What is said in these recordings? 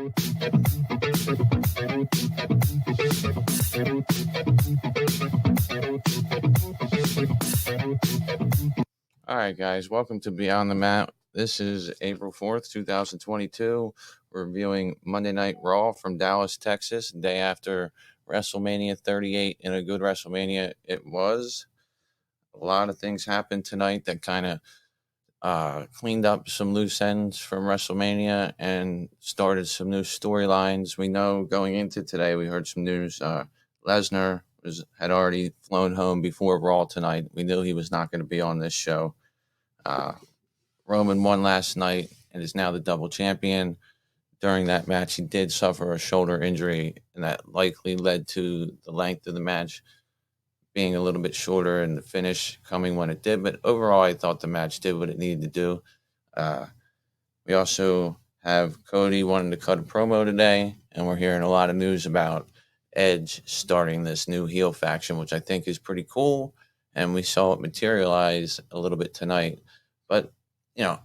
All right, guys, welcome to Beyond the Mat. This is April 4th, 2022. We're reviewing Monday Night Raw from Dallas, Texas, day after WrestleMania 38. And a good WrestleMania it was. A lot of things happened tonight that kind of cleaned up some loose ends from WrestleMania and started some new storylines. We know going into today, we heard some news. Lesnar had already flown home before Raw tonight. We knew he was not going to be on this show. Roman won last night and is now the double champion. During that match, he did suffer a shoulder injury, and that likely led to the length of the match being a little bit shorter and the finish coming when it did. But overall, I thought the match did what it needed to do. We also have Cody wanting to cut a promo today, and we're hearing a lot of news about Edge starting this new heel faction, which I think is pretty cool. And we saw it materialize a little bit tonight. But, I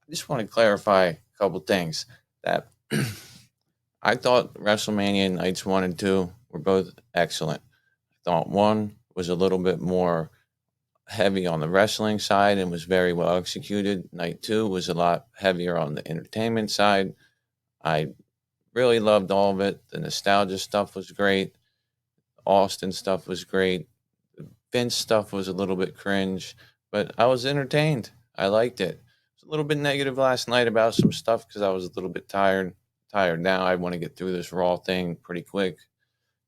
just want to clarify a couple things that I thought WrestleMania nights 1 and 2 were both excellent. I thought one was a little bit more heavy on the wrestling side and was very well executed. Night 2 was a lot heavier on the entertainment side. I really loved all of it. The nostalgia stuff was great. Austin stuff was great. The Vince stuff was a little bit cringe, but I was entertained. I liked it. I was a little bit negative last night about some stuff because I was a little bit tired now. I want to get through this Raw thing pretty quick.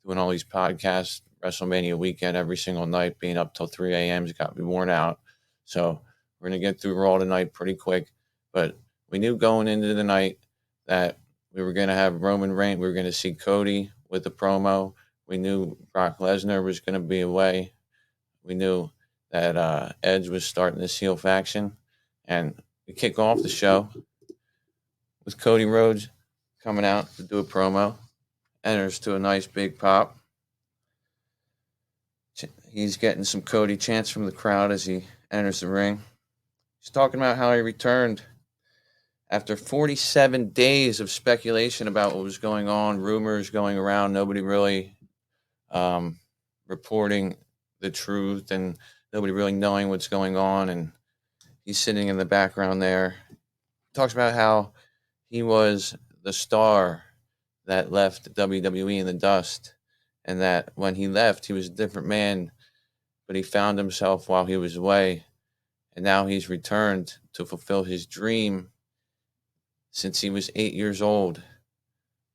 Doing all these podcasts, WrestleMania weekend every single night, being up till 3 a.m. has got me worn out. So we're going to get through Raw tonight pretty quick. But we knew going into the night that we were going to have Roman Reigns. We were going to see Cody with the promo. We knew Brock Lesnar was going to be away. We knew that Edge was starting this heel faction. And we kick off the show with Cody Rhodes coming out to do a promo. Enters to a nice big pop. He's getting some Cody chants from the crowd as he enters the ring. He's talking about how he returned after 47 days of speculation about what was going on, rumors going around, nobody really reporting the truth and nobody really knowing what's going on. And he's sitting in the background there. He talks about how he was the star that left WWE in the dust, and that when he left, he was a different man, but he found himself while he was away, and now he's returned to fulfill his dream since he was 8 years old,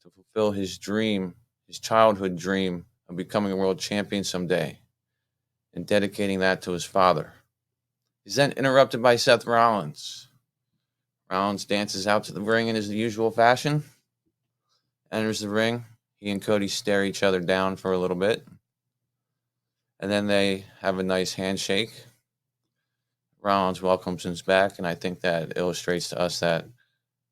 to fulfill his dream, his childhood dream of becoming a world champion someday, and dedicating that to his father. He's then interrupted by Seth Rollins. Rollins dances out to the ring in his usual fashion, enters the ring. He and Cody stare each other down for a little bit, and then they have a nice handshake. Rollins welcomes him back, and I think that illustrates to us that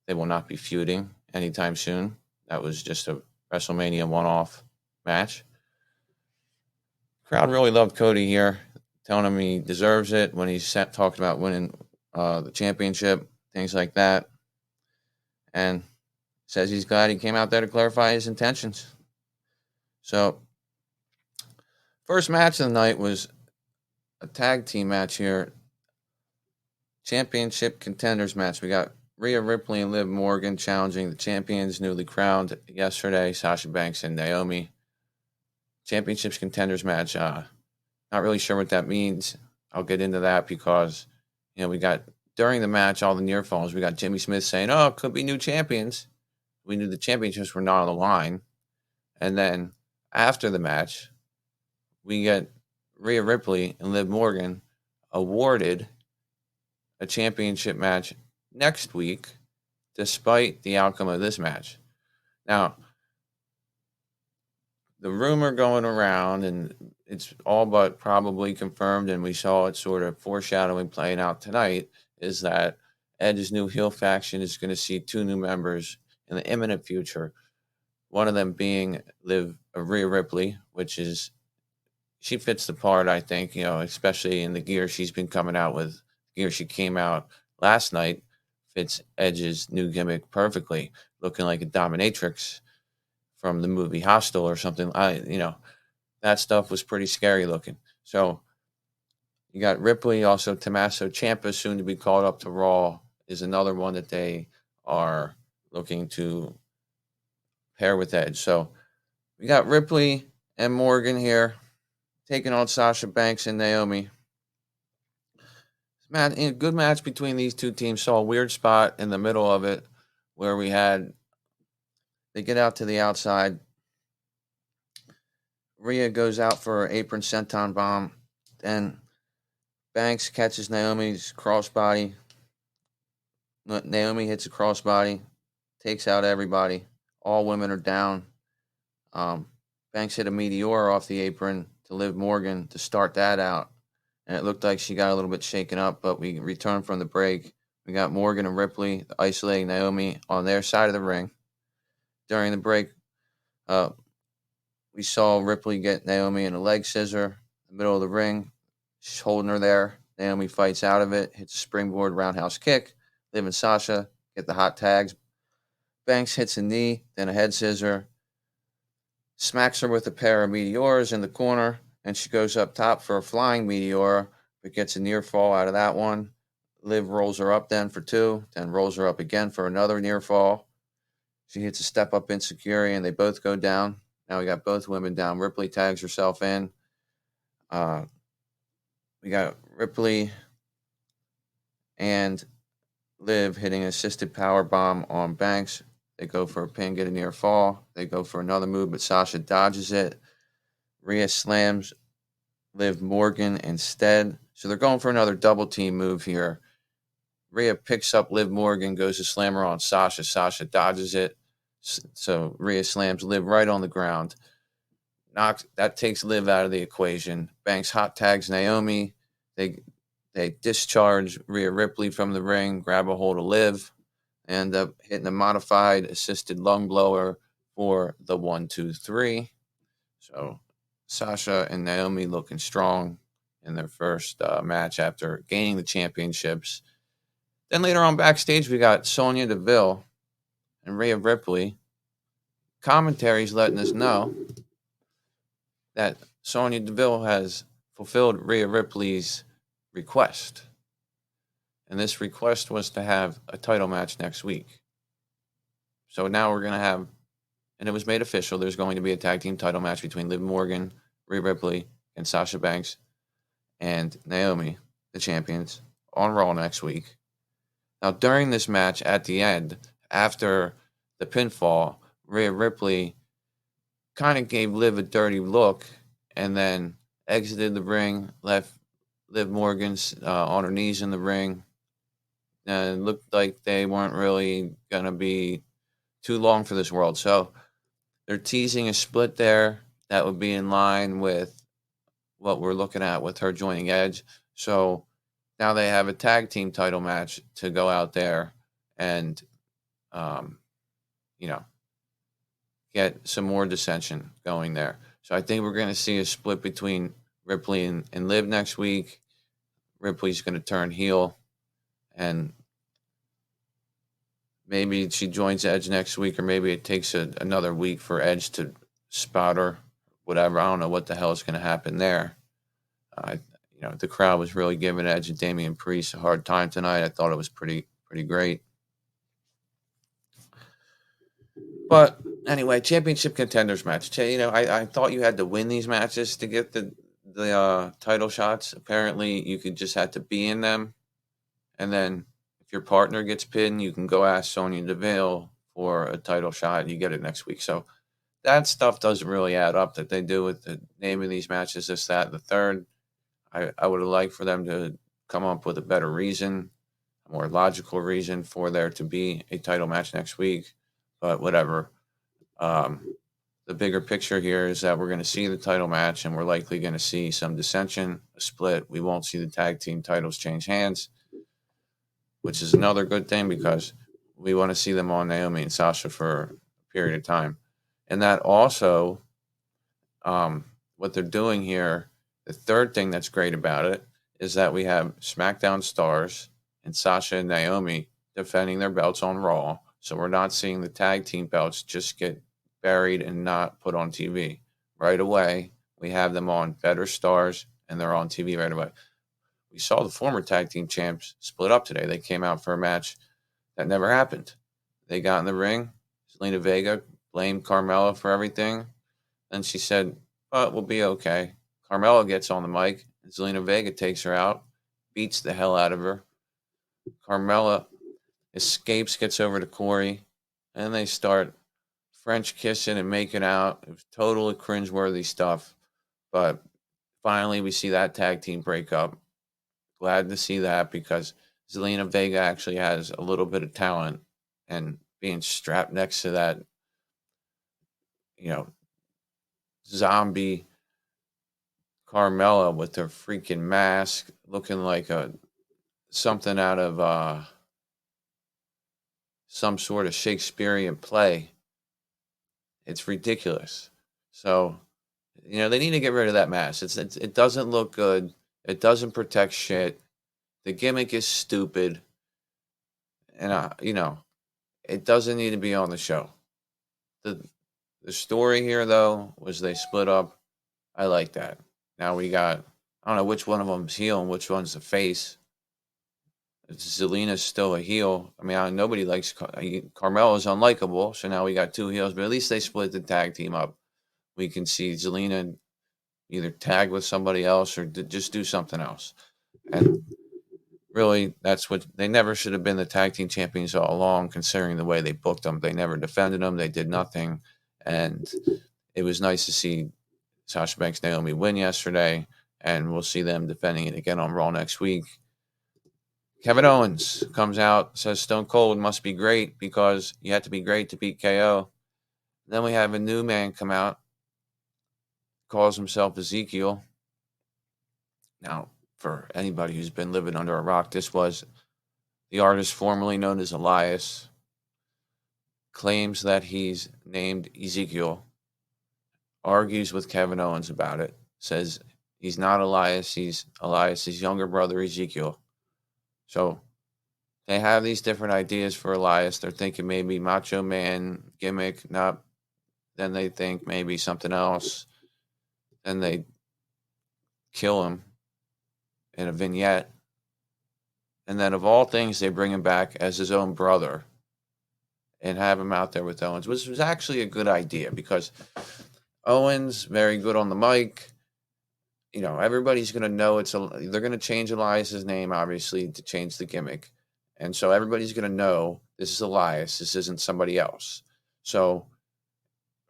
they will not be feuding anytime soon. That was just a WrestleMania one-off match. Crowd really loved Cody here, telling him he deserves it when he's talking about winning the championship, things like that. And says he's glad he came out there to clarify his intentions. So, first match of the night was a tag team match here. Championship contenders match. We got Rhea Ripley and Liv Morgan challenging the champions newly crowned yesterday, Sasha Banks and Naomi. Championships contenders match. Not really sure what that means. I'll get into that because, we got, during the match, all the near falls, we got Jimmy Smith saying, it could be new champions. We knew the championships were not on the line. And then after the match, we get Rhea Ripley and Liv Morgan awarded a championship match next week, despite the outcome of this match. Now, the rumor going around, and it's all but probably confirmed, and we saw it sort of foreshadowing playing out tonight, is that Edge's new heel faction is going to see 2 new members in the imminent future. One of them being Rhea Ripley, which is, she fits the part, I think, especially in the gear she's been coming out with. Gear she came out last night fits Edge's new gimmick perfectly, looking like a dominatrix from the movie Hostel or something. That stuff was pretty scary looking. So you got Ripley, also Tommaso Ciampa, soon to be called up to Raw, is another one that they are looking to pair with Edge. So we got Ripley and Morgan here taking on Sasha Banks and Naomi. Man, a good match between these two teams. Saw a weird spot in the middle of it where they get out to the outside. Rhea goes out for her apron senton bomb. Then Banks catches Naomi's crossbody. Naomi hits a crossbody, takes out everybody. All women are down. Banks hit a meteor off the apron to Liv Morgan to start that out. And it looked like she got a little bit shaken up, but we returned from the break. We got Morgan and Ripley isolating Naomi on their side of the ring. During the break, we saw Ripley get Naomi in a leg scissor in the middle of the ring. She's holding her there. Naomi fights out of it, hits a springboard roundhouse kick. Liv and Sasha get the hot tags. Banks hits a knee, then a head scissor. Smacks her with a pair of meteors in the corner, and she goes up top for a flying meteor, but gets a near fall out of that one. Liv rolls her up then for two, then rolls her up again for another near fall. She hits a step up insecurity, and they both go down. Now we got both women down. Ripley tags herself in. We got Ripley and Liv hitting an assisted power bomb on Banks. They go for a pin, get a near fall. They go for another move, but Sasha dodges it. Rhea slams Liv Morgan instead. So they're going for another double team move here. Rhea picks up Liv Morgan, goes to slam her on Sasha. Sasha dodges it. So Rhea slams Liv right on the ground. That takes Liv out of the equation. Banks hot tags Naomi. They discharge Rhea Ripley from the ring, grab a hold of Liv, end up hitting a modified assisted lung blower for the 1-2-3. So Sasha and Naomi looking strong in their first match after gaining the championships. Then later on backstage, we got Sonya Deville and Rhea Ripley. Commentary's letting us know that Sonya Deville has fulfilled Rhea Ripley's request. And this request was to have a title match next week. So now we're going to have, and it was made official, there's going to be a tag team title match between Liv Morgan, Rhea Ripley, and Sasha Banks and Naomi, the champions, on Raw next week. Now, during this match, at the end, after the pinfall, Rhea Ripley kind of gave Liv a dirty look and then exited the ring, left Liv Morgan on her knees in the ring. And it looked like they weren't really going to be too long for this world. So they're teasing a split there that would be in line with what we're looking at with her joining Edge. So now they have a tag team title match to go out there and, get some more dissension going there. So I think we're going to see a split between Ripley and Liv next week. Ripley's going to turn heel, and maybe she joins Edge next week, or maybe it takes another week for Edge to spot her, whatever. I don't know what the hell is going to happen there. The crowd was really giving Edge and Damian Priest a hard time tonight. I thought it was pretty great. But anyway, championship contenders match. I thought you had to win these matches to get the title shots. Apparently, you could just have to be in them, and then if your partner gets pinned, you can go ask Sonya Deville for a title shot, and you get it next week. So that stuff doesn't really add up that they do with the naming these matches, this, that, and the third. I would have liked for them to come up with a better reason, a more logical reason for there to be a title match next week. But whatever. The bigger picture here is that we're going to see the title match, and we're likely going to see some dissension, a split. We won't see the tag team titles change hands, which is another good thing because we want to see them on Naomi and Sasha for a period of time. And that also, what they're doing here, the third thing that's great about it is that we have SmackDown stars and Sasha and Naomi defending their belts on Raw. So we're not seeing the tag team belts just get buried and not put on TV. Right away, we have them on Better Stars, and they're on TV right away. We saw the former tag team champs split up today. They came out for a match that never happened. They got in the ring. Zelina Vega blamed Carmella for everything. Then she said, "But we'll be okay." Carmella gets on the mic. And Zelina Vega takes her out, beats the hell out of her. Carmella escapes, gets over to Corey, and they start French kissing and making out. It was totally cringeworthy stuff. But finally, we see that tag team break up. Glad to see that because Zelina Vega actually has a little bit of talent, and being strapped next to that, zombie Carmella with her freaking mask, looking like something out of some sort of Shakespearean play. It's ridiculous. So, they need to get rid of that mask. It doesn't look good. It doesn't protect shit. The gimmick is stupid. And, it doesn't need to be on the show. The story here, though, was they split up. I like that. Now we got, I don't know which one of them's heel and which one's the face. Zelina's still a heel. I mean, nobody likes Carmella's unlikable, so now we got two heels. But at least they split the tag team up. We can see Zelina either tag with somebody else or just do something else. And really, that's what they never should have been the tag team champions all along, considering the way they booked them. They never defended them. They did nothing. And it was nice to see Sasha Banks Naomi win yesterday. And we'll see them defending it again on Raw next week. Kevin Owens comes out, says Stone Cold must be great because you had to be great to beat KO. Then we have a new man come out, calls himself Ezekiel. Now, for anybody who's been living under a rock, this was the artist formerly known as Elias, claims that he's named Ezekiel, argues with Kevin Owens about it, says he's not Elias, he's Elias' younger brother Ezekiel. So they have these different ideas for Elias. They're thinking maybe Macho Man gimmick, not. Then they think maybe something else. Then they kill him in a vignette. And then of all things, they bring him back as his own brother and have him out there with Owens, which was actually a good idea because Owens, very good on the mic. Everybody's going to know they're going to change Elias's name, obviously, to change the gimmick. And so everybody's going to know this is Elias. This isn't somebody else. So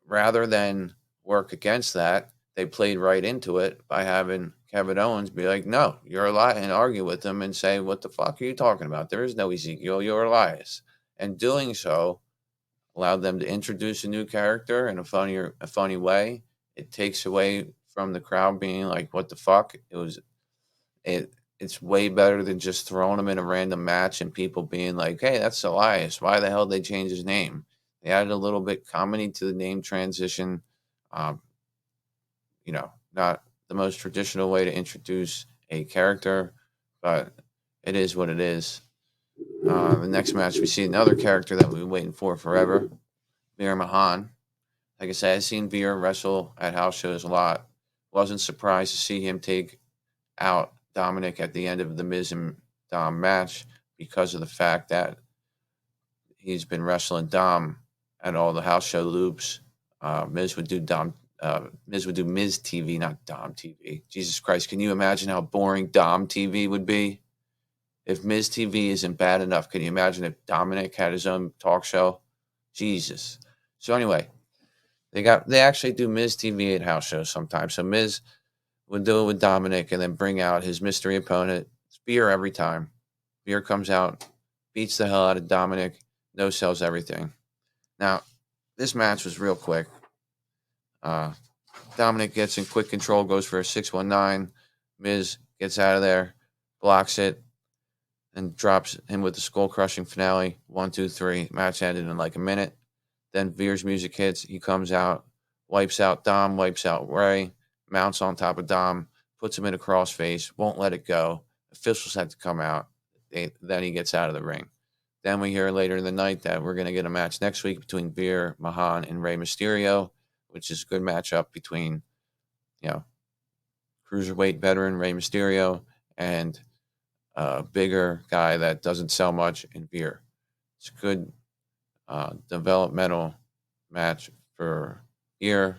rather than work against that, they played right into it by having Kevin Owens be like, no, you're Elias, and argue with him and say, what the fuck are you talking about? There is no Ezekiel, you're Elias. And doing so allowed them to introduce a new character in a funny way. It takes away from the crowd being like, what the fuck? It's way better than just throwing him in a random match and people being like, hey, that's Elias. Why the hell did they change his name? They added a little bit comedy to the name transition. Not the most traditional way to introduce a character, but it is what it is. The next match, we see another character that we've been waiting for forever, Veer Mahan. Like I said, I've seen Veer wrestle at house shows a lot. Wasn't surprised to see him take out Dominic at the end of the Miz and Dom match because of the fact that he's been wrestling Dom at all the house show loops. Miz would do Miz TV, not Dom TV. Jesus Christ, can you imagine how boring Dom TV would be? If Miz TV isn't bad enough, can you imagine if Dominic had his own talk show? Jesus. So anyway, they actually do Miz TV at house shows sometimes. So Miz would do it with Dominic and then bring out his mystery opponent. It's Veer every time. Veer comes out, beats the hell out of Dominic, no-sells everything. Now, this match was real quick. Dominic gets in quick control, goes for a 619. Miz gets out of there, blocks it, and drops him with the skull-crushing finale. 1, 2, 3. Match ended in like a minute. Then Veer's music hits. He comes out, wipes out Dom, wipes out Ray, mounts on top of Dom, puts him in a crossface, won't let it go. Officials have to come out. Then he gets out of the ring. Then we hear later in the night that we're going to get a match next week between Veer, Mahan, and Rey Mysterio, which is a good matchup between, cruiserweight veteran Rey Mysterio and a bigger guy that doesn't sell much in Veer. It's a good developmental match for Veer.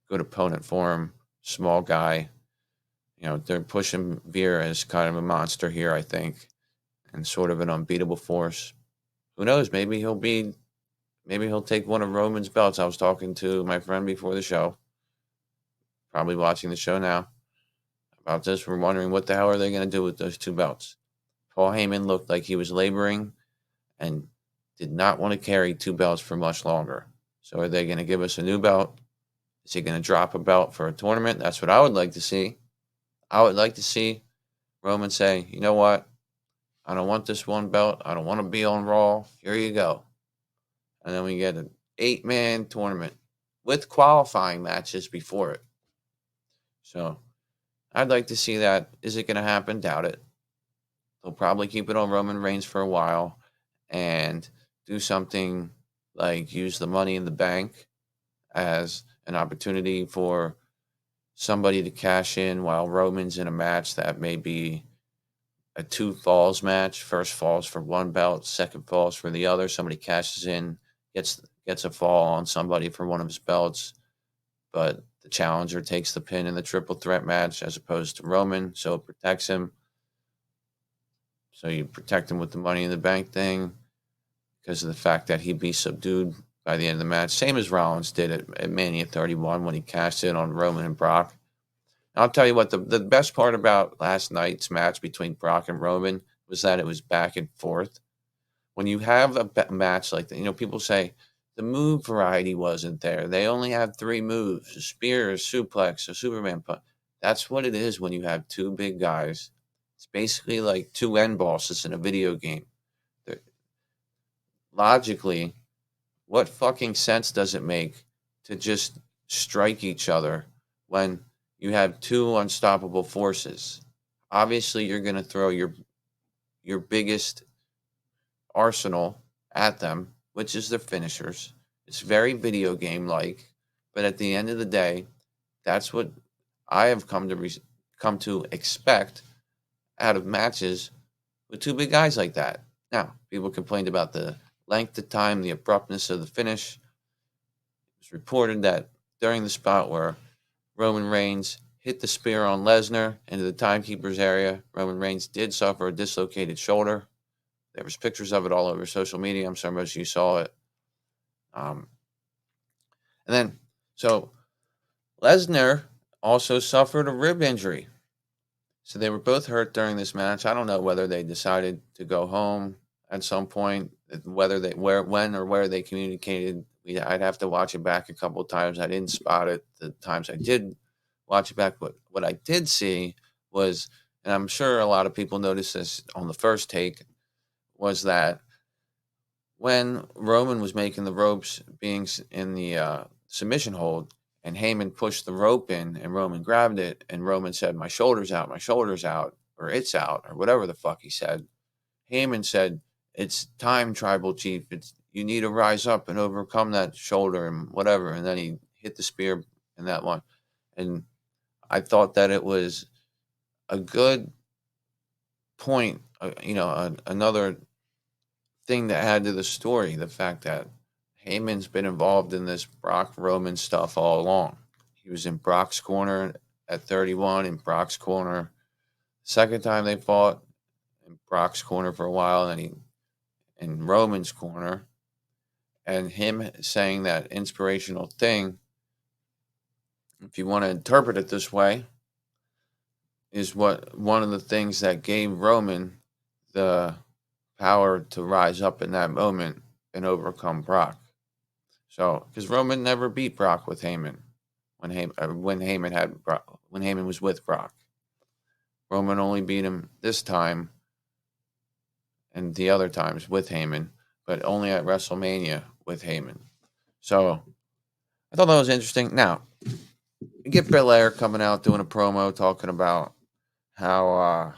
Good opponent for him. Small guy. They're pushing Veer as kind of a monster here, I think, and sort of an unbeatable force. Who knows? Maybe he'll take one of Roman's belts. I was talking to my friend before the show, probably watching the show now, about this. We're wondering what the hell are they going to do with those 2 belts. Paul Heyman looked like he was laboring and did not want to carry 2 belts for much longer. So are they going to give us a new belt? Is he going to drop a belt for a tournament? That's what I would like to see. I would like to see Roman say, you know what? I don't want this 1 belt. I don't want to be on Raw. Here you go. And then we get an 8-man tournament with qualifying matches before it. So I'd like to see that. Is it going to happen? Doubt it. They'll probably keep it on Roman Reigns for a while and do something like use the Money in the Bank as an opportunity for somebody to cash in while Roman's in a match that may be a 2 falls match. First falls for 1 belt, second falls for the other. Somebody cashes in, gets a fall on somebody for one of his belts, but the challenger takes the pin in the triple threat match as opposed to Roman, so it protects him. So you protect him with the Money in the Bank thing because of the fact that he'd be subdued by the end of the match, same as Rollins did at Mania 31 when he cashed in on Roman and Brock. And I'll tell you what, the best part about last night's match between Brock and Roman was that it was back and forth. When you have a match like that, people say the move variety wasn't there. They only had 3 moves: a spear, a suplex, a Superman punch. That's what it is when you have 2 big guys. It's basically like 2 end bosses in a video game. Logically, what fucking sense does it make to just strike each other when you have 2 unstoppable forces? Obviously, you're going to throw your biggest arsenal at them, which is their finishers. It's very video game like, but at the end of the day, that's what I have come to expect out of matches with 2 big guys like that. Now, people complained about the length of time, the abruptness of the finish. It was reported that during the spot where Roman Reigns hit the spear on Lesnar into the timekeeper's area, Roman Reigns did suffer a dislocated shoulder. There was pictures of it all over social media. I'm sure most of you saw it. And then, so Lesnar also suffered a rib injury. So they were both hurt during this match. I don't know whether they decided to go home at some point, when or where they communicated. I'd have to watch it back a couple of times. I didn't spot it the times I did watch it back. But what I did see was, and I'm sure a lot of people noticed this on the first take, was that when Roman was making the ropes, being in the submission hold, and Heyman pushed the rope in, and Roman grabbed it, and Roman said, my shoulder's out, or it's out, or whatever the fuck he said. Heyman said, it's time, Tribal Chief. You need to rise up and overcome that shoulder and whatever. And then he hit the spear in that one. And I thought that it was a good point, another thing to add to the story, the fact that Heyman's been involved in this Brock Roman stuff all along. He was in Brock's corner at 31, in Brock's corner second time they fought, in Brock's corner for a while, and then in Roman's corner. And him saying that inspirational thing, if you want to interpret it this way, is one of the things that gave Roman the power to rise up in that moment and overcome Brock. So, because Roman never beat Brock with Heyman when Heyman was with Brock. Roman only beat him this time and the other times with Heyman, but only at WrestleMania with Heyman. So, I thought that was interesting. Now, you get Belair coming out doing a promo talking about how,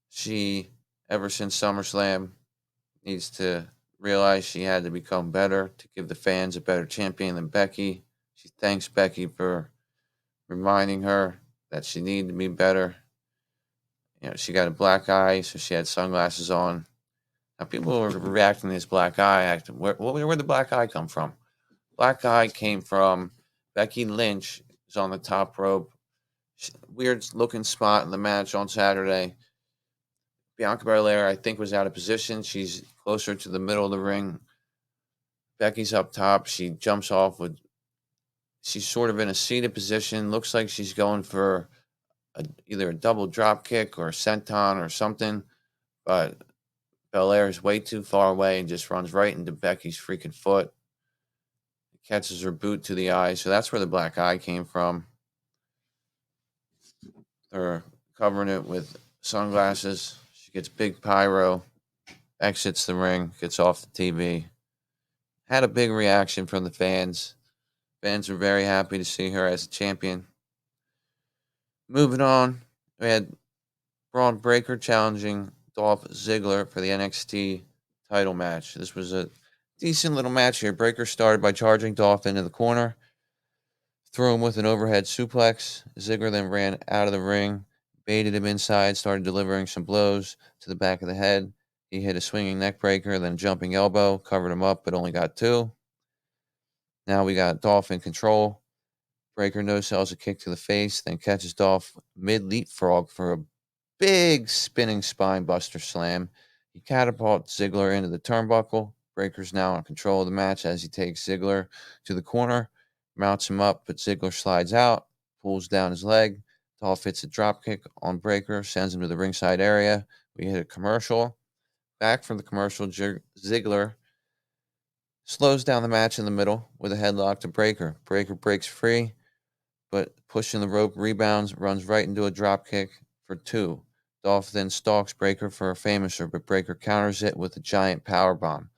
she ever since SummerSlam. Needs to realize she had to become better to give the fans a better champion than Becky. She thanks Becky for reminding her that she needed to be better. She got a black eye, so she had sunglasses on. Now people were reacting to this black eye acting. Where'd the black eye come from? Black eye came from Becky Lynch is on the top rope. Weird looking spot in the match on Saturday. Bianca Belair, I think, was out of position. She's closer to the middle of the ring. Becky's up top. She jumps off with. She's sort of in a seated position. Looks like she's going for either a double drop kick or a senton or something. But Belair is way too far away and just runs right into Becky's freaking foot. Catches her boot to the eye. So that's where the black eye came from. They're covering it with sunglasses. She gets big pyro, exits the ring, gets off the TV. Had a big reaction from the fans. Fans were very happy to see her as a champion. Moving on, we had Braun Breaker challenging Dolph Ziggler for the NXT title match. This was a decent little match here. Breaker started by charging Dolph into the corner, threw him with an overhead suplex. Ziggler then ran out of the ring, baited him inside, started delivering some blows to the back of the head. He hit a swinging neck breaker, then a jumping elbow, covered him up, but only got two. Now we got Dolph in control. Breaker no-sells a kick to the face, then catches Dolph mid-leapfrog for a big spinning spine buster slam. He catapults Ziggler into the turnbuckle. Breaker's now in control of the match as he takes Ziggler to the corner, mounts him up, but Ziggler slides out, pulls down his leg. Dolph hits a dropkick on Breaker, sends him to the ringside area. We hit a commercial. Back from the commercial, Ziggler slows down the match in the middle with a headlock to Breaker. Breaker breaks free, but pushing the rope rebounds, runs right into a dropkick for two. Dolph then stalks Breaker for a famouser, but Breaker counters it with a giant powerbomb.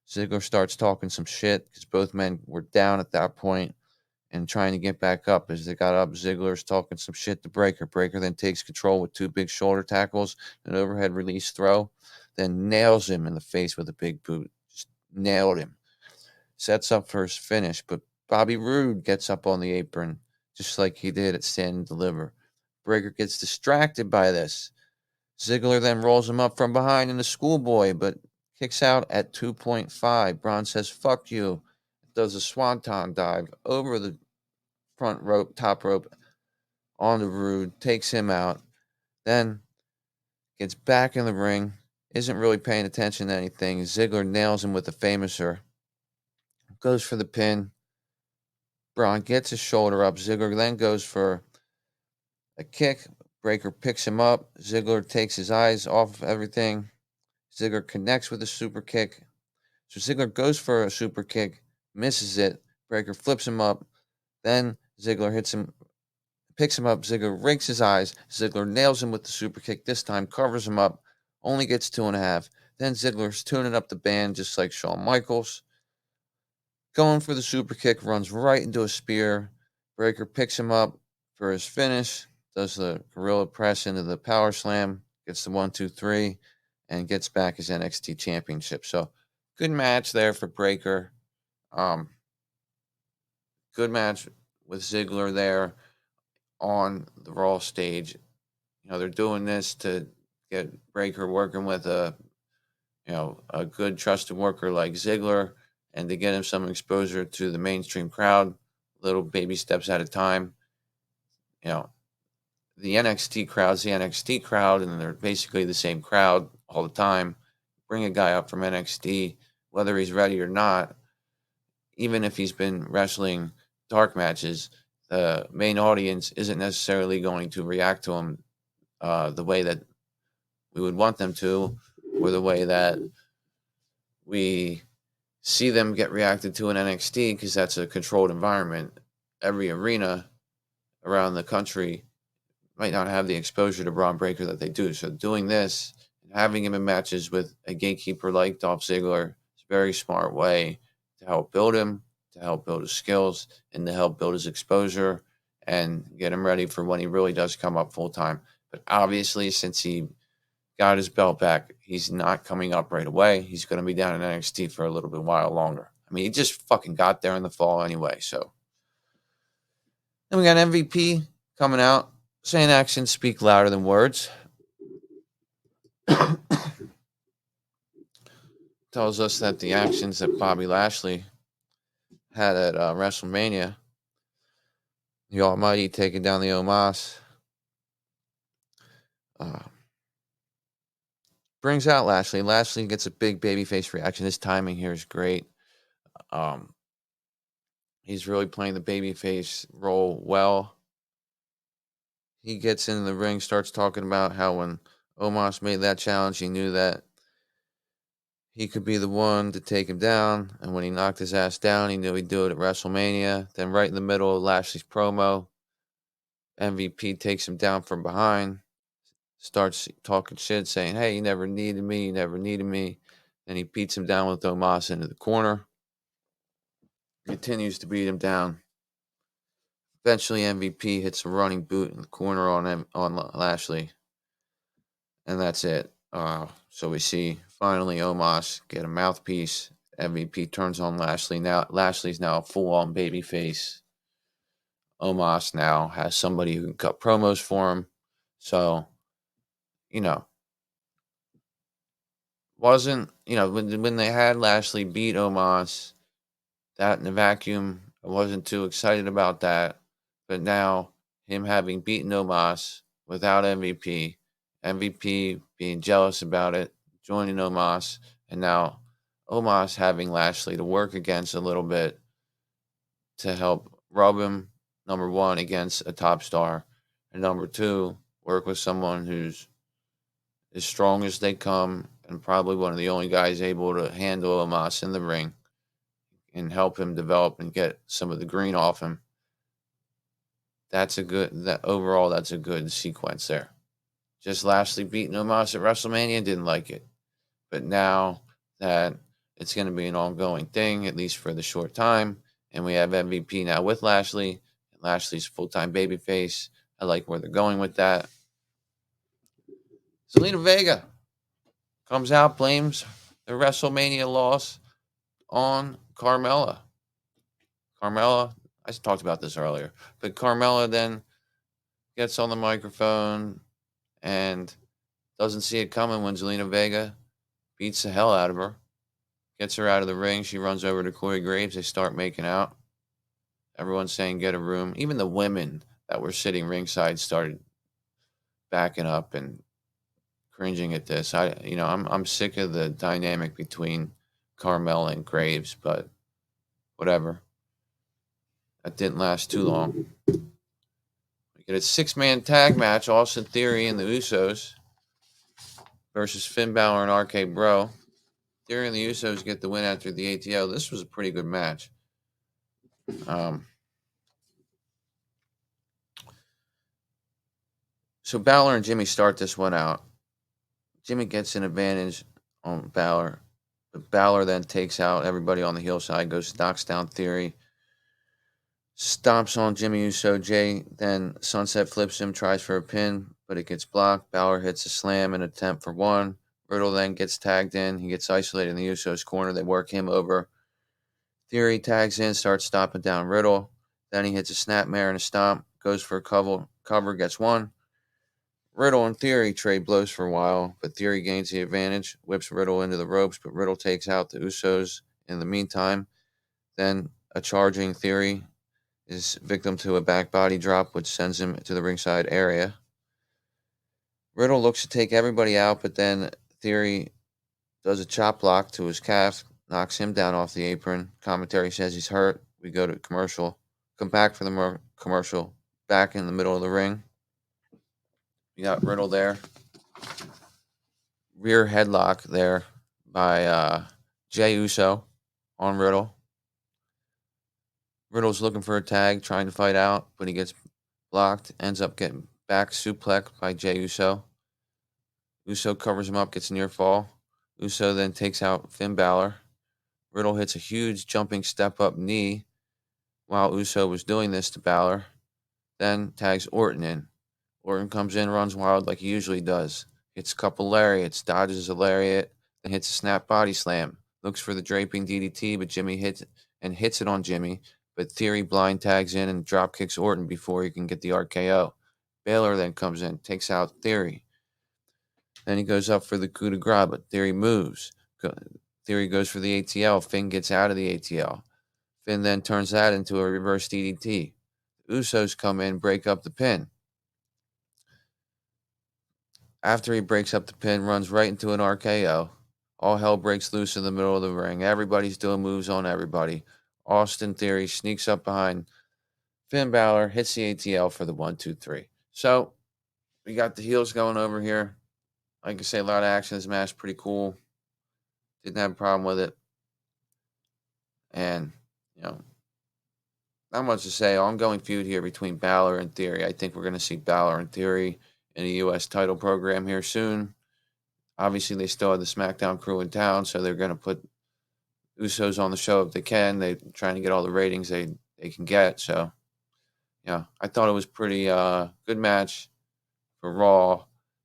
Ziggler starts talking some shit because both men were down at that point and trying to get back up. As they got up, Ziggler's talking some shit to Breaker. Breaker then takes control with two big shoulder tackles, an overhead release throw, then nails him in the face with a big boot. Just nailed him. Sets up for his finish, but Bobby Roode gets up on the apron just like he did at Stand and Deliver. Breaker gets distracted by this. Ziggler then rolls him up from behind in the schoolboy, but kicks out at 2.5. Braun says, fuck you. Does a swanton dive over the front rope, top rope, onto Roode, takes him out, then gets back in the ring, isn't really paying attention to anything. Ziggler nails him with a famouser, goes for the pin. Braun gets his shoulder up. Ziggler then goes for a kick. Breaker picks him up. Ziggler takes his eyes off of everything. Ziggler connects with a super kick. So Ziggler goes for a super kick, misses it. Breaker flips him up. Then Ziggler hits him, picks him up. Ziggler rakes his eyes. Ziggler nails him with the super kick. This time covers him up. Only gets 2.5. Then Ziggler's tuning up the band just like Shawn Michaels. Going for the super kick, runs right into a spear. Breaker picks him up for his finish, does the gorilla press into the power slam, gets the 1-2-3, and gets back his NXT championship. So good match there for Breaker. Good match with Ziggler there on the Raw stage. They're doing this to get Breaker working with a good trusted worker like Ziggler, and to get him some exposure to the mainstream crowd, little baby steps at a time. The NXT crowd's the NXT crowd, and they're basically the same crowd all the time. Bring a guy up from NXT, whether he's ready or not, even if he's been wrestling dark matches, the main audience isn't necessarily going to react to him the way that we would want them to, or the way that we see them get reacted to in NXT, because that's a controlled environment. Every arena around the country might not have the exposure to Braun Breaker that they do. So doing this and having him in matches with a gatekeeper like Dolph Ziggler is a very smart way to help build him, to help build his skills, and to help build his exposure and get him ready for when he really does come up full time. But obviously, since he got his belt back. He's not coming up right away. He's going to be down in NXT for a little bit while longer. I mean, he just fucking got there in the fall anyway. So then we got MVP coming out, saying actions speak louder than words. Tells us that the actions that Bobby Lashley had at WrestleMania, the Almighty taking down the Omos, brings out Lashley. Lashley gets a big babyface reaction. His timing here is great. He's really playing the babyface role well. He gets in the ring, starts talking about how when Omos made that challenge, he knew that he could be the one to take him down. And when he knocked his ass down, he knew he'd do it at WrestleMania. Then right in the middle of Lashley's promo, MVP takes him down from behind, starts talking shit, saying, hey, you never needed me, you never needed me. And he beats him down with Omos into the corner. Continues to beat him down. Eventually, MVP hits a running boot in the corner on Lashley. And that's it. So we see finally Omos get a mouthpiece. MVP turns on Lashley. Now Lashley's now a full-on babyface. Omos now has somebody who can cut promos for him. So, wasn't, when they had Lashley beat Omos, that in a vacuum, I wasn't too excited about that. But now, him having beaten Omos without MVP, MVP being jealous about it, joining Omos, and now Omos having Lashley to work against a little bit to help rub him, number one, against a top star, and number two, work with someone who's as strong as they come and probably one of the only guys able to handle Omos in the ring and help him develop and get some of the green off him. That's a good sequence there. Just Lashley beating Omos at WrestleMania, didn't like it. But now that it's going to be an ongoing thing, at least for the short time, and we have MVP now with Lashley, and Lashley's full-time babyface, I like where they're going with that. Zelina Vega comes out, blames the WrestleMania loss on Carmella. Carmella, I talked about this earlier, but Carmella then gets on the microphone and doesn't see it coming when Zelina Vega beats the hell out of her, gets her out of the ring. She runs over to Corey Graves. They start making out. Everyone's saying get a room. Even the women that were sitting ringside started backing up and cringing at this. I'm sick of the dynamic between Carmella and Graves, but whatever. That didn't last too long. We get a 6-man tag match, Austin Theory and the Usos versus Finn Balor and RK Bro. Theory and the Usos get the win after the ATO. This was a pretty good match. So Balor and Jimmy start this one out. Jimmy gets an advantage on Balor. But Balor then takes out everybody on the heel side, knocks down Theory, stomps on Jimmy Uso. Jay then sunset flips him, tries for a pin, but it gets blocked. Balor hits a slam in an attempt for one. Riddle then gets tagged in. He gets isolated in the Usos' corner. They work him over. Theory tags in, starts stomping down Riddle. Then he hits a snapmare and a stomp, goes for a cover, gets one. Riddle and Theory trade blows for a while, but Theory gains the advantage, whips Riddle into the ropes, but Riddle takes out the Usos in the meantime. Then a charging Theory is victim to a back body drop, which sends him to the ringside area. Riddle looks to take everybody out, but then Theory does a chop block to his calf, knocks him down off the apron. Commentary says he's hurt. We go to commercial. Come back for the commercial. Back in the middle of the ring. You got Riddle there. Rear headlock there by Jey Uso on Riddle. Riddle's looking for a tag, trying to fight out, but he gets blocked. Ends up getting back suplex by Jey Uso. Uso covers him up, gets a near fall. Uso then takes out Finn Balor. Riddle hits a huge jumping step-up knee while Uso was doing this to Balor. Then tags Orton in. Orton comes in, runs wild like he usually does. hits a couple lariats, dodges a lariat, then hits a snap body slam. Looks for the draping DDT, but Jimmy hits it on Jimmy. But Theory blind tags in and drop kicks Orton before he can get the RKO. Baylor then comes in, takes out Theory. Then he goes up for the coup de grace, but Theory moves. Theory goes for the ATL. Finn gets out of the ATL. Finn then turns that into a reverse DDT. The Usos come in, break up the pin. After he breaks up the pin, runs right into an RKO. All hell breaks loose in the middle of the ring. Everybody's doing moves on everybody. Austin Theory sneaks up behind Finn Balor, hits the ATL for the 1-2-3. So we got the heels going over here. Like I say, a lot of action in this match. Pretty cool. Didn't have a problem with it. And, not much to say. Ongoing feud here between Balor and Theory. I think we're going to see Balor and Theory in a U.S. title program here soon. Obviously, they still have the SmackDown crew in town, so they're going to put Usos on the show if they can. They're trying to get all the ratings they can get. So, I thought it was pretty good match for Raw.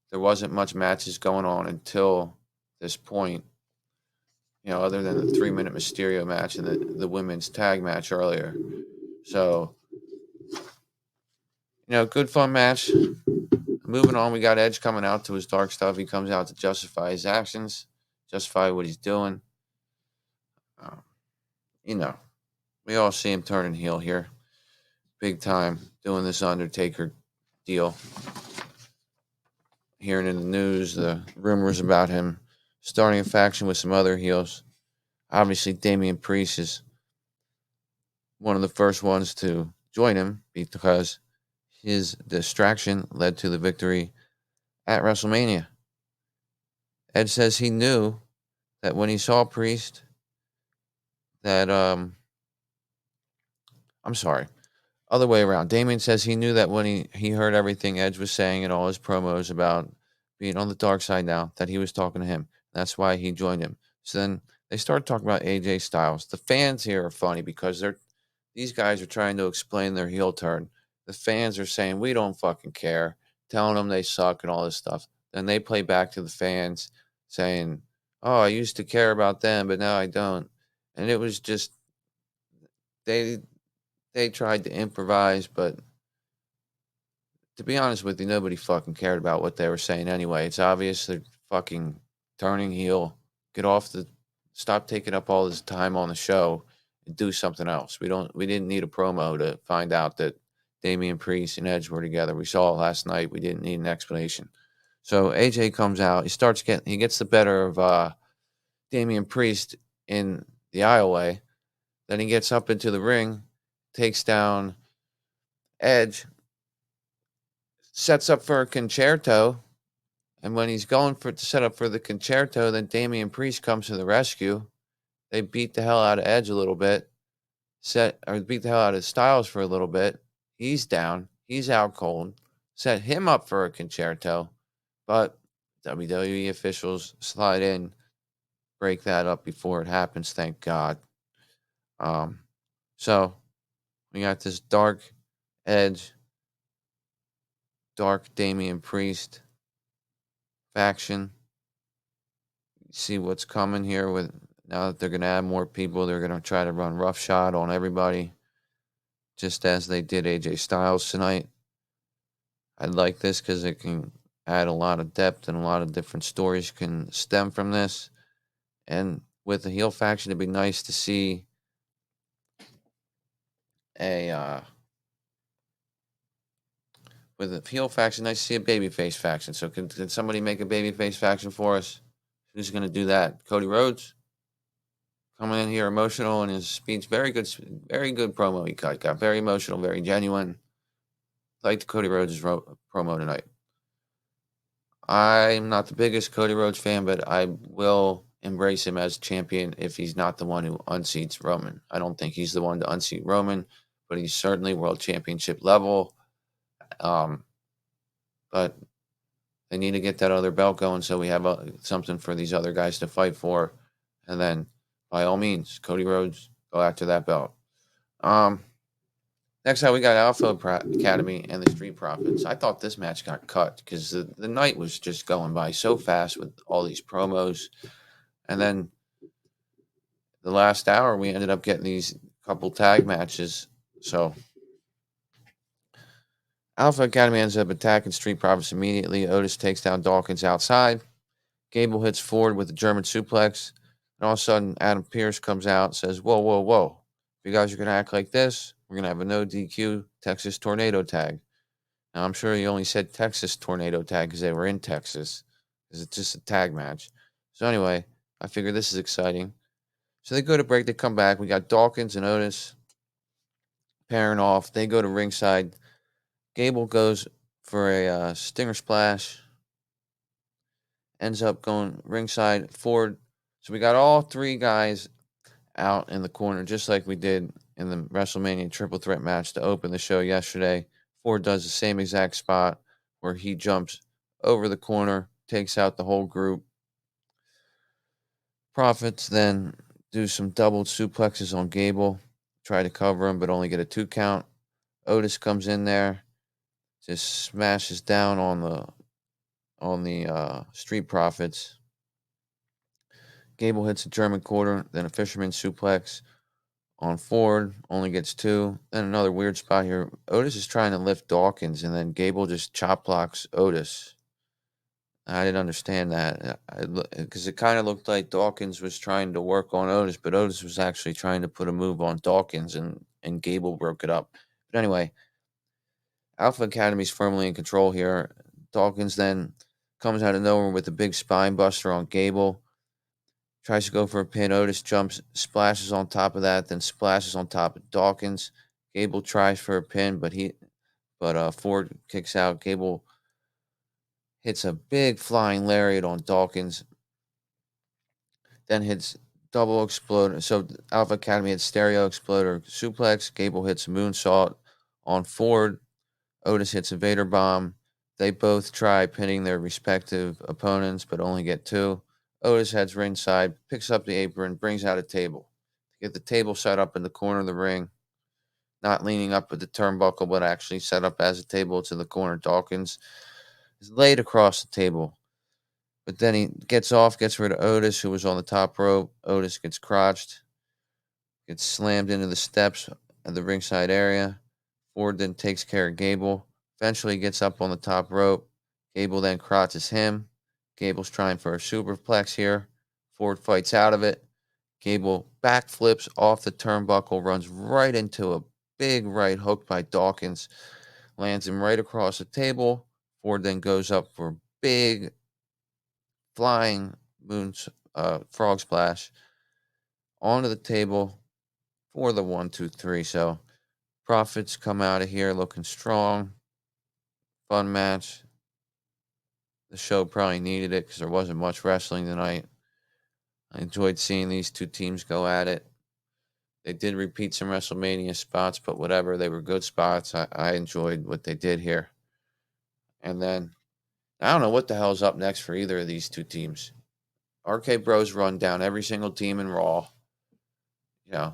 There wasn't much matches going on until this point, other than the 3-minute Mysterio match and the women's tag match earlier. So, good fun match. Moving on, we got Edge coming out to his dark stuff. He comes out to justify his actions, justify what he's doing. We all see him turning heel here. Big time, doing this Undertaker deal. Hearing in the news the rumors about him starting a faction with some other heels. Obviously, Damian Priest is one of the first ones to join him because his distraction led to the victory at WrestleMania. Edge says he knew that when he saw Priest that, I'm sorry, other way around. Damian says he knew that when he heard everything Edge was saying in all his promos about being on the dark side now, that he was talking to him. That's why he joined him. So then they started talking about AJ Styles. The fans here are funny because these guys are trying to explain their heel turn. The fans are saying, we don't fucking care, telling them they suck and all this stuff. Then they play back to the fans saying, oh, I used to care about them, but now I don't. And it was just, they tried to improvise, but to be honest with you, nobody fucking cared about what they were saying anyway. It's obvious they're fucking turning heel. Stop taking up all this time on the show and do something else. We didn't need a promo to find out that Damian Priest and Edge were together. We saw it last night. We didn't need an explanation. So AJ comes out. He gets the better of Damian Priest in the aisleway. Then he gets up into the ring, takes down Edge, sets up for a concerto, and when he's going to set up for the concerto, then Damian Priest comes to the rescue. They beat the hell out of Edge a little bit, beat the hell out of Styles for a little bit. He's down. He's out cold. Set him up for a concerto, but WWE officials slide in, break that up before it happens. Thank God. So we got this dark Edge, dark Damian Priest faction. See what's coming here with now that they're going to add more people. They're going to try to run roughshod on everybody, just as they did AJ Styles tonight. I like this because it can add a lot of depth and a lot of different stories can stem from this. And with the heel faction, it'd be nice to see with a heel faction, nice to see a babyface faction. So can somebody make a babyface faction for us? Who's going to do that? Cody Rhodes coming in here emotional in his speech. Very good promo he got very emotional, very genuine. Liked Cody Rhodes' promo tonight. I'm not the biggest Cody Rhodes fan, but I will embrace him as champion if he's not the one who unseats Roman. I don't think he's the one to unseat Roman, but he's certainly world championship level. But they need to get that other belt going so we have something for these other guys to fight for. And then, by all means, Cody Rhodes, go after that belt. Then Next time we got Alpha Academy and the Street Profits. I thought this match got cut because the night was just going by so fast with all these promos. And then the last hour, we ended up getting these couple tag matches. So Alpha Academy ends up attacking Street Profits immediately. Otis takes down Dawkins outside. Gable hits forward with a German suplex. And all of a sudden, Adam Pearce comes out and says, whoa, whoa, whoa. If you guys are going to act like this, we're going to have a no DQ Texas Tornado tag. Now, I'm sure he only said Texas Tornado tag because they were in Texas, because it's just a tag match. So anyway, I figure this is exciting. So they go to break, they come back. We got Dawkins and Otis pairing off. They go to ringside. Gable goes for a stinger splash. Ends up going ringside forward. So we got all three guys out in the corner, just like we did in the WrestleMania triple threat match to open the show yesterday. Ford does the same exact spot where he jumps over the corner, takes out the whole group. Profits then do some doubled suplexes on Gable, try to cover him, but only get a 2 count. Otis comes in there, just smashes down on the Street Profits. Gable hits a German quarter, then a fisherman suplex on Ford, only gets 2. Then another weird spot here. Otis is trying to lift Dawkins, and then Gable just chop blocks Otis. I didn't understand that because it kind of looked like Dawkins was trying to work on Otis, but Otis was actually trying to put a move on Dawkins, and Gable broke it up. But anyway, Alpha Academy's firmly in control here. Dawkins then comes out of nowhere with a big spine buster on Gable. Tries to go for a pin. Otis jumps, splashes on top of that, then splashes on top of Dawkins. Gable tries for a pin, but Ford kicks out. Gable hits a big flying lariat on Dawkins. Then hits double exploder. So Alpha Academy hits stereo exploder suplex. Gable hits moonsault on Ford. Otis hits a Vader bomb. They both try pinning their respective opponents, but only get 2. Otis heads ringside, picks up the apron, brings out a table. Get the table set up in the corner of the ring, not leaning up at the turnbuckle, but actually set up as a table to the corner. Dawkins is laid across the table. But then he gets off, gets rid of Otis, who was on the top rope. Otis gets crotched, gets slammed into the steps of the ringside area. Ford then takes care of Gable. Eventually gets up on the top rope. Gable then crotches him. Gable's trying for a superplex here. Ford fights out of it. Gable backflips off the turnbuckle, runs right into a big right hook by Dawkins. Lands him right across the table. Ford then goes up for a big flying frog splash onto the table for the 1, 2, 3. So Profits come out of here looking strong. Fun match. The show probably needed it because there wasn't much wrestling tonight. I enjoyed seeing these two teams go at it. They did repeat some WrestleMania spots, but whatever. They were good spots. I enjoyed what they did here. And then, I don't know what the hell's up next for either of these two teams. RK Bros run down every single team in Raw. You know,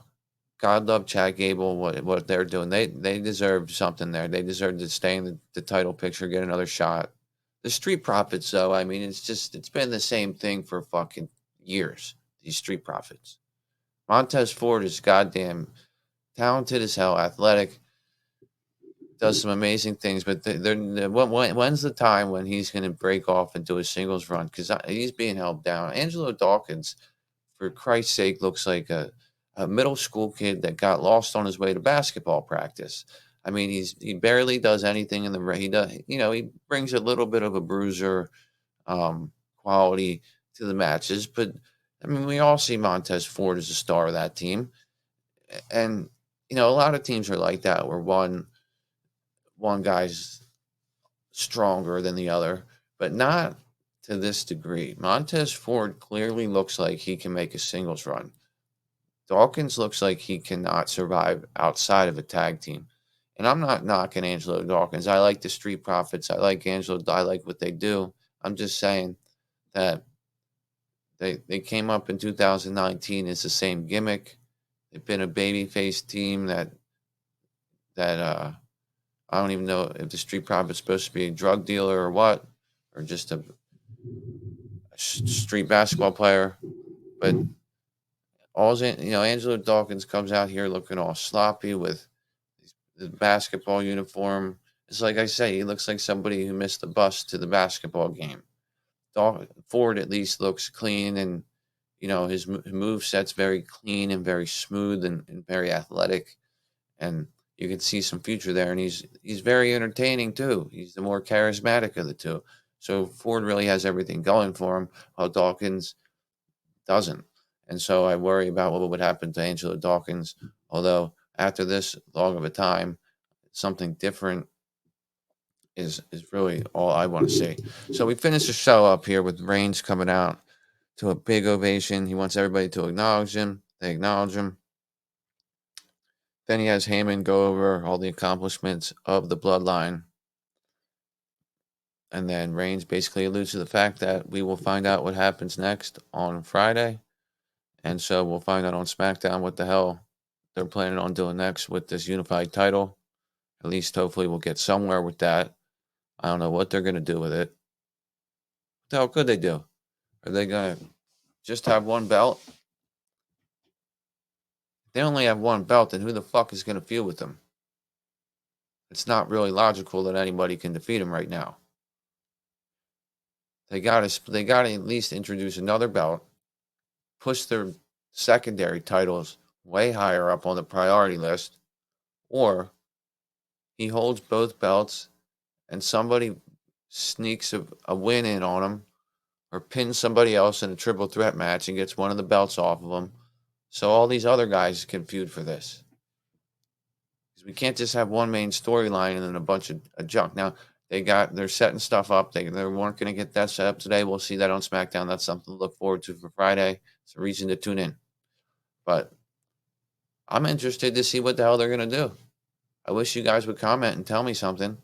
God love Chad Gable, what they're doing. They deserve something there. They deserve to stay in the title picture, get another shot. The Street Profits, though, I mean, it's been the same thing for fucking years, these Street Profits. Montez Ford is goddamn talented as hell, athletic, does some amazing things, but when's the time when he's going to break off and do a singles run? Because he's being held down. Angelo Dawkins, for Christ's sake, looks like a middle school kid that got lost on his way to basketball practice. I mean, he barely does anything in the ring. He does, he brings a little bit of a bruiser quality to the matches, but I mean, we all see Montez Ford as a star of that team, and a lot of teams are like that, where one guy's stronger than the other, but not to this degree. Montez Ford clearly looks like he can make a singles run. Dawkins looks like he cannot survive outside of a tag team. And I'm not knocking Angelo Dawkins. I like the Street Profits. I like Angelo. I like what they do. I'm just saying that they came up in 2019 as the same gimmick. They've been a babyface team that that I don't even know if the Street Profit's supposed to be a drug dealer or what, or just a street basketball player. But Angelo Dawkins comes out here looking all sloppy with the basketball uniform. It's like I say, he looks like somebody who missed the bus to the basketball game. Ford at least looks clean, and his move set's very clean and very smooth and very athletic, and you can see some future there. And he's very entertaining too. He's the more charismatic of the two. So Ford really has everything going for him, while Dawkins doesn't. And so I worry about what would happen to Angelo Dawkins. Although after this long of a time, something different is really all I want to see. So we finish the show up here with Reigns coming out to a big ovation. He wants everybody to acknowledge him. They acknowledge him. Then he has Heyman go over all the accomplishments of the bloodline. And then Reigns basically alludes to the fact that we will find out what happens next on Friday. And so we'll find out on SmackDown what the hell they're planning on doing next with this unified title. At least hopefully we'll get somewhere with that. I don't know what they're going to do with it. What the hell could they do? Are they going to just have one belt? If they only have one belt, then who the fuck is going to feud with them? It's not really logical that anybody can defeat them right now. They got to at least introduce another belt, push their secondary titles way higher up on the priority list, or he holds both belts and somebody sneaks a win in on him, or pins somebody else in a triple threat match and gets one of the belts off of them, so all these other guys can feud for this. Because we can't just have one main storyline and then a bunch of junk. Now they're setting stuff up. They weren't going to get that set up today. We'll see that on SmackDown. That's something to look forward to for Friday. It's a reason to tune in. But I'm interested to see what the hell they're going to do. I wish you guys would comment and tell me something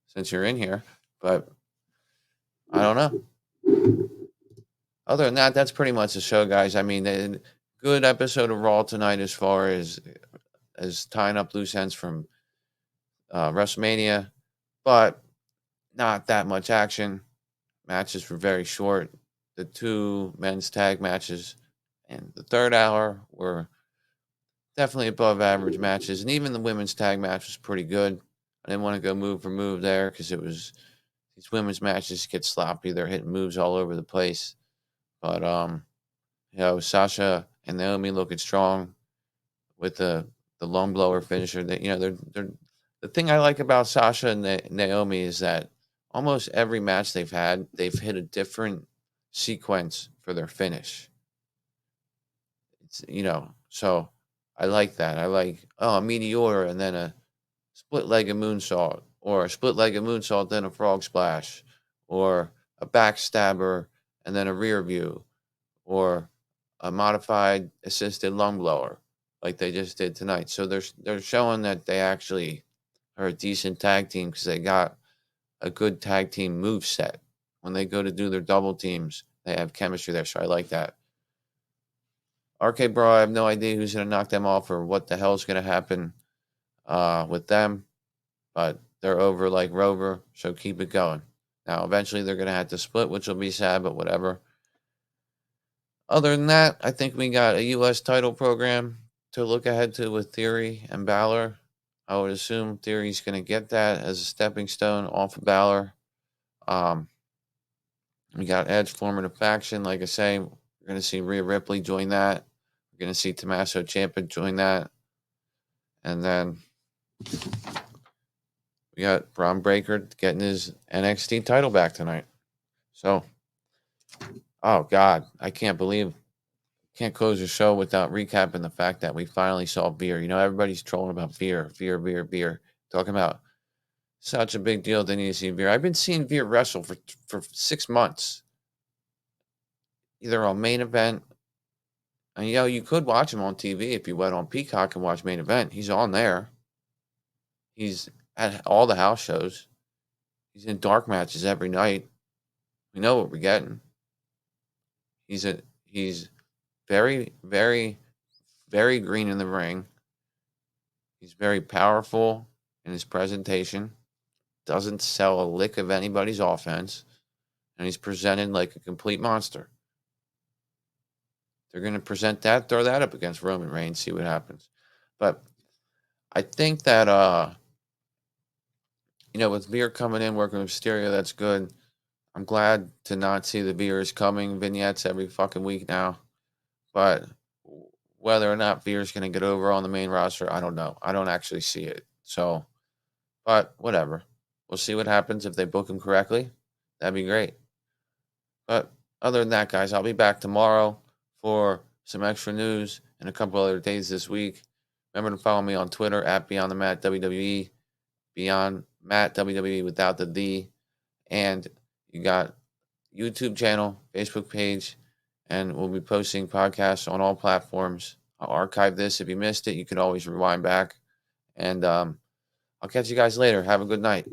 since you're in here. But I don't know. Other than that, that's pretty much the show, guys. I mean, good episode of Raw tonight as far as tying up loose ends from WrestleMania, but not that much action. Matches were very short. The two men's tag matches and the third hour were definitely above average matches, and even the women's tag match was pretty good. I didn't want to go move for move there because these women's matches get sloppy. They're hitting moves all over the place. But Sasha and Naomi looking strong with the lung blower finisher. They're the thing I like about Sasha and Naomi is that almost every match they've had, they've hit a different sequence for their finish. So I like that. I like a meteor and then a split-legged moonsault, or a split-legged moonsault then a frog splash, or a backstabber and then a rear view, or a modified assisted lung blower like they just did tonight. So they're showing that they actually are a decent tag team because they got a good tag team move set. When they go to do their double teams, they have chemistry there. So I like that. RK Bro, I have no idea who's going to knock them off or what the hell's going to happen with them, but they're over like Rover, so keep it going. Now, eventually they're going to have to split, which will be sad, but whatever. Other than that, I think we got a U.S. title program to look ahead to with Theory and Balor. I would assume Theory's going to get that as a stepping stone off of Balor. We got Edge forming a faction. Like I say, we're going to see Rhea Ripley join that. We're going to see Tommaso Ciampa join that. And then we got Braun Breaker getting his NXT title back tonight. So, oh God, I can't close the show without recapping the fact that we finally saw Veer. Everybody's trolling about Veer. Talking about such a big deal they need to see Veer. I've been seeing Veer wrestle for 6 months. Either on Main Event, and you could watch him on TV if you went on Peacock and watch Main Event. He's on there. He's at all the house shows. He's in dark matches every night. We know what we're getting. He's very, very, very green in the ring. He's very powerful in his presentation, doesn't sell a lick of anybody's offense, and he's presented like a complete monster. They're going to present that, throw that up against Roman Reigns, see what happens. But I think that, with Veer coming in, working with Mysterio, that's good. I'm glad to not see the Veers coming vignettes every fucking week now. But whether or not Veer's going to get over on the main roster, I don't know. I don't actually see it. So, but whatever. We'll see what happens if they book him correctly. That'd be great. But other than that, guys, I'll be back tomorrow for some extra news and a couple other days this week. Remember to follow me on Twitter at Beyond the Mat WWE, Beyond Mat WWE without the D. And you got YouTube channel, Facebook page, and we'll be posting podcasts on all platforms. I'll archive this. If you missed it, you can always rewind back. And I'll catch you guys later. Have a good night.